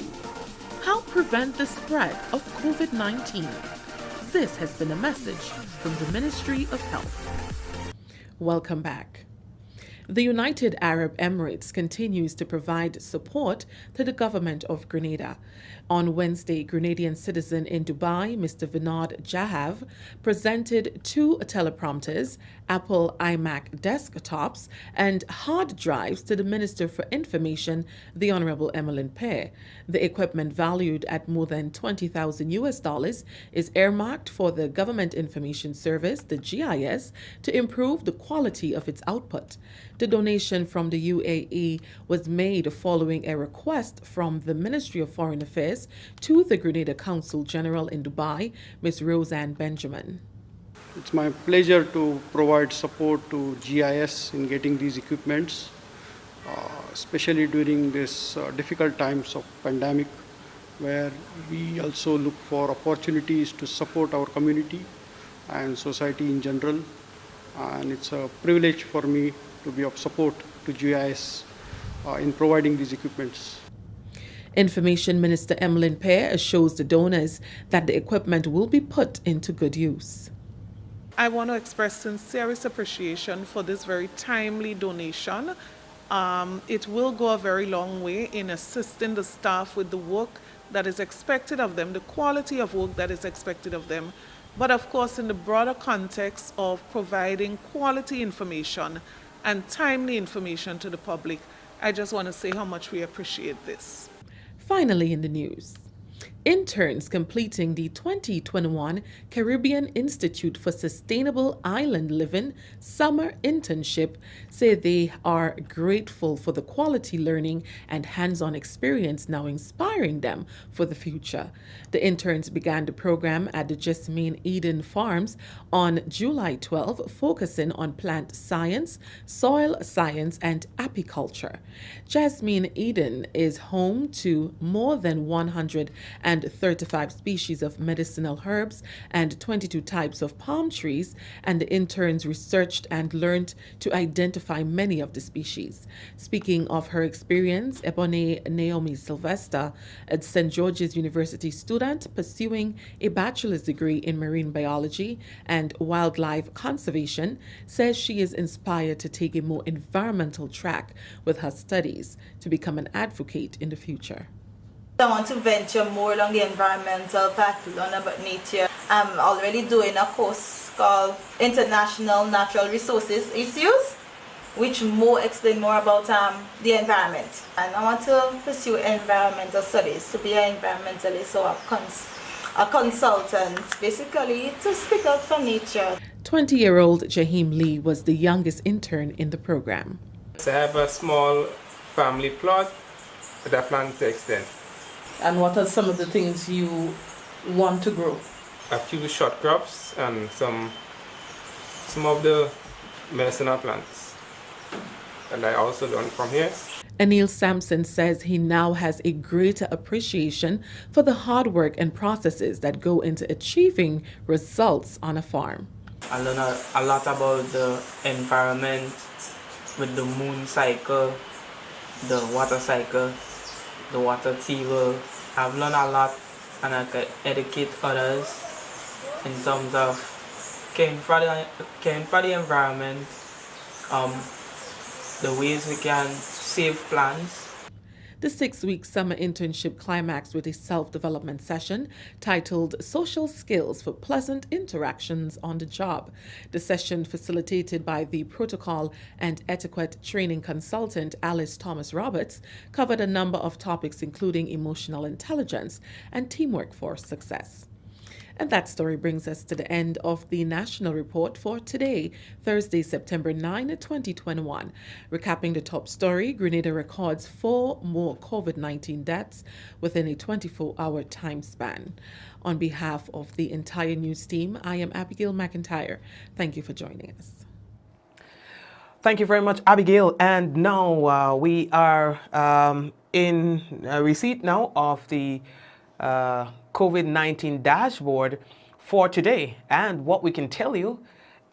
Help prevent the spread of COVID-19. This has been a message from the Ministry of Health. Welcome back. The United Arab Emirates continues to provide support to the government of Grenada. On Wednesday, Grenadian citizen in Dubai, Mr. Vinod Jahav, presented 2 teleprompters, Apple iMac desktops, and hard drives to the Minister for Information, the Honorable Emmeline Pear. The equipment, valued at more than $20,000, is earmarked for the Government Information Service, the GIS, to improve the quality of its output. The donation from the UAE was made following a request from the Ministry of Foreign Affairs to the Grenada Consul General in Dubai, Ms. Roseanne Benjamin. It's my pleasure to provide support to GIS in getting these equipments, especially during this difficult times of pandemic, where we also look for opportunities to support our community and society in general. and it's a privilege for me to be of support to GIS in providing these equipments. Information Minister Emmeline Pear assures the donors that the equipment will be put into good use. I want to express sincerest appreciation for this very timely donation. It will go a very long way in assisting the staff with the work that is expected of them, the quality of work that is expected of them, but of course in the broader context of providing quality information and timely information to the public. I just want to say how much we appreciate this. Finally in the news, interns completing the 2021 Caribbean Institute for Sustainable Island Living summer internship say they are grateful for the quality learning and hands-on experience now inspiring them for the future. The interns began the program at the Jasmine Eden Farms on July 12, focusing on plant science, soil science, and apiculture. Jasmine Eden is home to more than 135 species of medicinal herbs and 22 types of palm trees, and the interns researched and learned to identify many of the species. Speaking of her experience, Ebony Naomi Sylvester, a St. George's University student pursuing a bachelor's degree in marine biology and wildlife conservation, says she is inspired to take a more environmental track with her studies to become an advocate in the future. I want to venture more along the environmental path, learn about nature. I'm already doing a course called International Natural Resources Issues, which explain more about the environment. And I want to pursue environmental studies, to be an environmentalist or a consultant, basically to speak out for nature. 20-year-old Jaheem Lee was the youngest intern in the program. I have a small family plot that I plan to extend. And what are some of the things you want to grow? A few short crops and some of the medicinal plants that I also learned from here. Anil Sampson says he now has a greater appreciation for the hard work and processes that go into achieving results on a farm. I learned a lot about the environment with the moon cycle, the water cycle, the water table. I've learned a lot and I can educate others in terms of caring for the environment, the ways we can save plants. The 6-week summer internship climaxed with a self-development session titled Social Skills for Pleasant Interactions on the Job. The session, facilitated by the Protocol and Etiquette Training Consultant Alice Thomas Roberts, covered a number of topics including emotional intelligence and teamwork for success. And that story brings us to the end of the national report for today, Thursday, September 9, 2021. Recapping the top story, Grenada records 4 more COVID-19 deaths within a 24-hour time span. On behalf of the entire news team, I am Abigail McIntyre. Thank you for joining us. Thank you very much, Abigail. And now we are in receipt now of the COVID-19 dashboard for today. And what we can tell you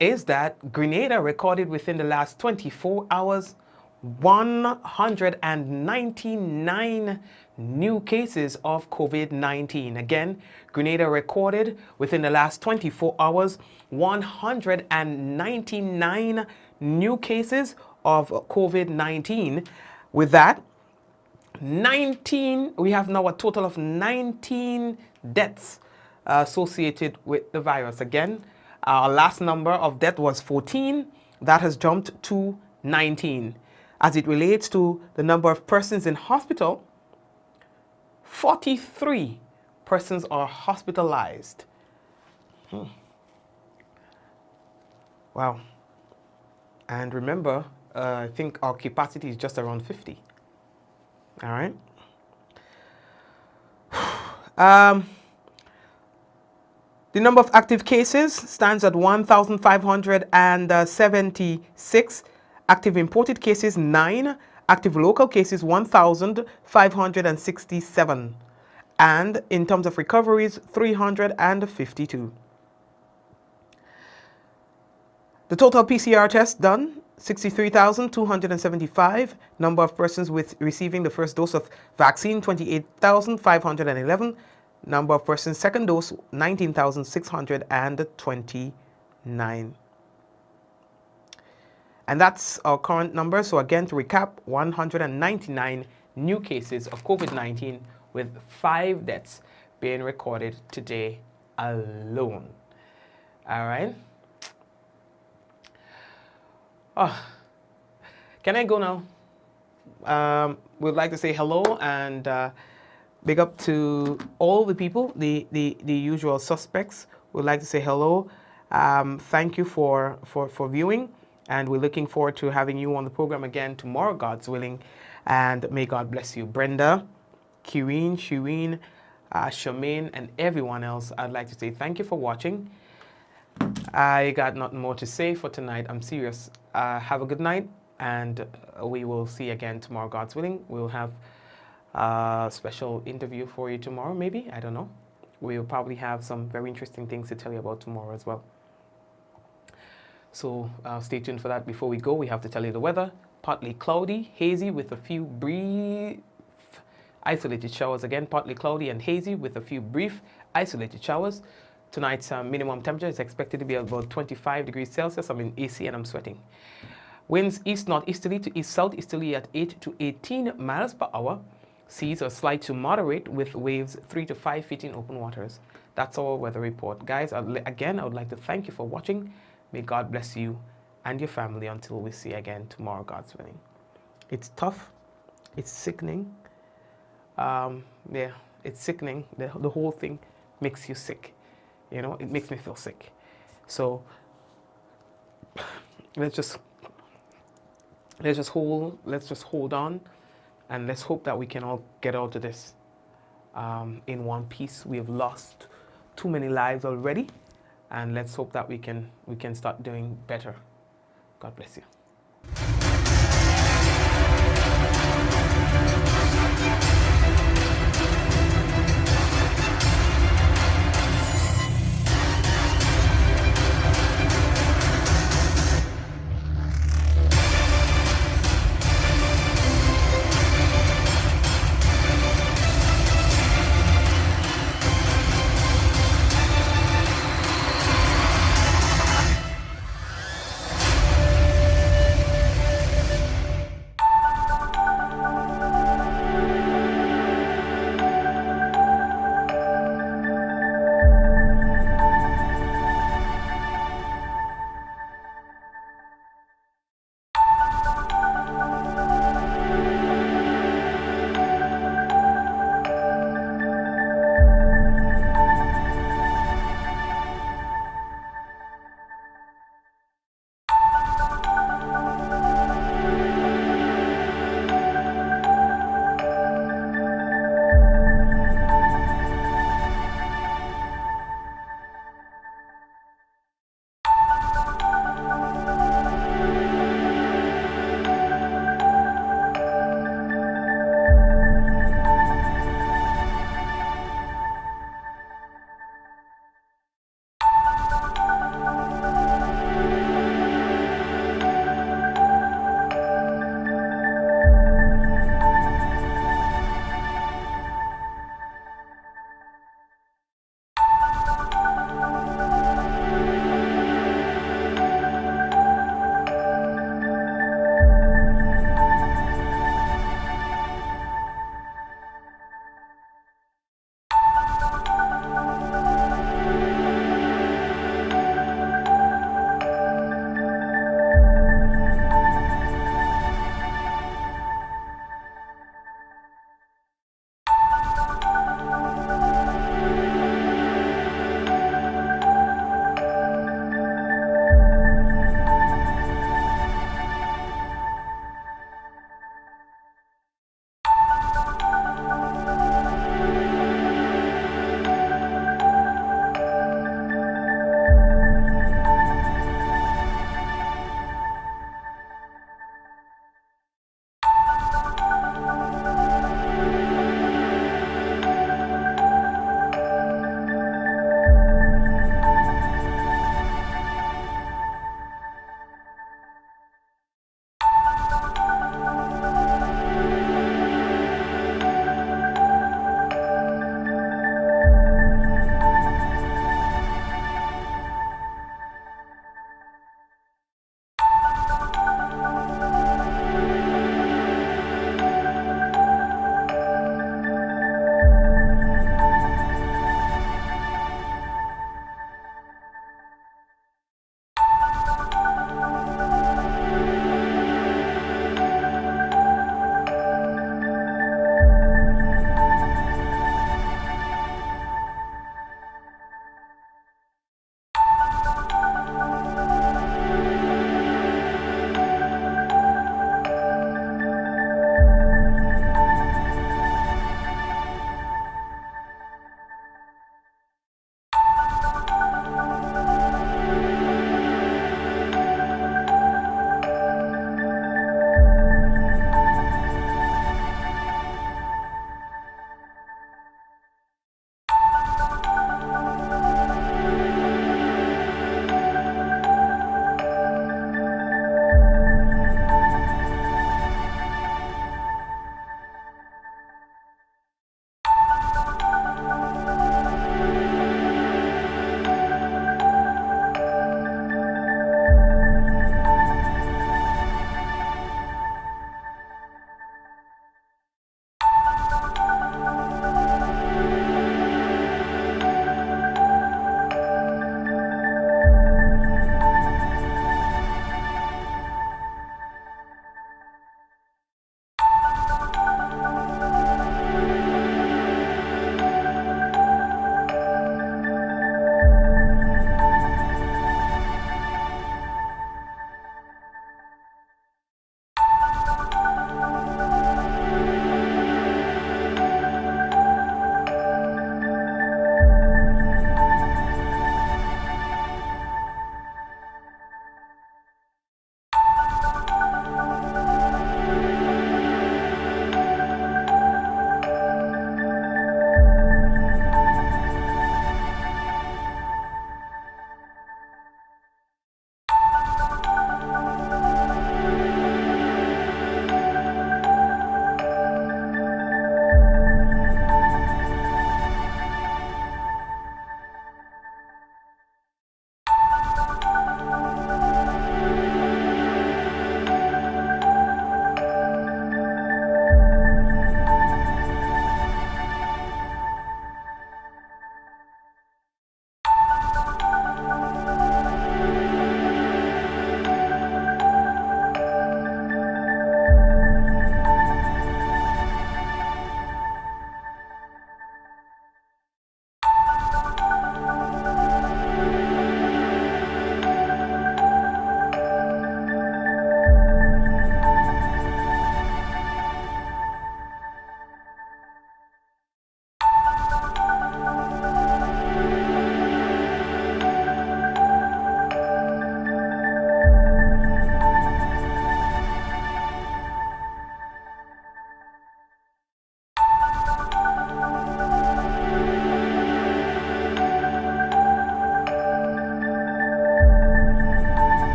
is that Grenada recorded within the last 24 hours 199 new cases of COVID-19. Again, Grenada recorded within the last 24 hours 199 new cases of COVID-19. With that, we have now a total of 19 deaths associated with the virus. Again, our last number of death was 14. That has jumped to 19. As it relates to the number of persons in hospital, 43 persons are hospitalized. Wow. And remember, I think our capacity is just around 50. All right. The number of active cases stands at 1,576. Active imported cases, 9. Active local cases, 1,567. And in terms of recoveries, 352. The total PCR tests done, 63,275. Number of persons with receiving the first dose of vaccine, 28,511. Number of persons second dose, 19,629. And that's our current number. So again, to recap, 199 new cases of COVID-19 with 5 deaths being recorded today alone. All right. Oh, can I go now? We'd like to say hello and big up to all the people, the usual suspects. We'd like to say hello. Thank you for viewing, and we're looking forward to having you on the program again tomorrow, God's willing. And may God bless you. Brenda, Kirani, Shireen, Charmaine, and everyone else, I'd like to say thank you for watching. I got nothing more to say for tonight. I'm serious. Have a good night, and we will see you again tomorrow, God's willing. We'll have a special interview for you tomorrow, maybe. I don't know. We'll probably have some very interesting things to tell you about tomorrow as well. So stay tuned for that. Before we go, we have to tell you the weather. Partly cloudy, hazy with a few brief isolated showers. Again, partly cloudy and hazy with a few brief isolated showers. Tonight's minimum temperature is expected to be about 25 degrees Celsius. I'm in AC and I'm sweating. Winds east-northeasterly to east-southeasterly at 8 to 18 miles per hour. Seas are slight to moderate with waves 3 to 5 feet in open waters. That's our weather report. Guys, again, I would like to thank you for watching. May God bless you and your family until we see you again tomorrow, God's willing. It's tough. It's sickening. Yeah, it's sickening. The whole thing makes you sick. You know, it makes me feel sick. So let's just hold on, and let's hope that we can all get out of this in one piece. We have lost too many lives already, and let's hope that we can start doing better. God bless you.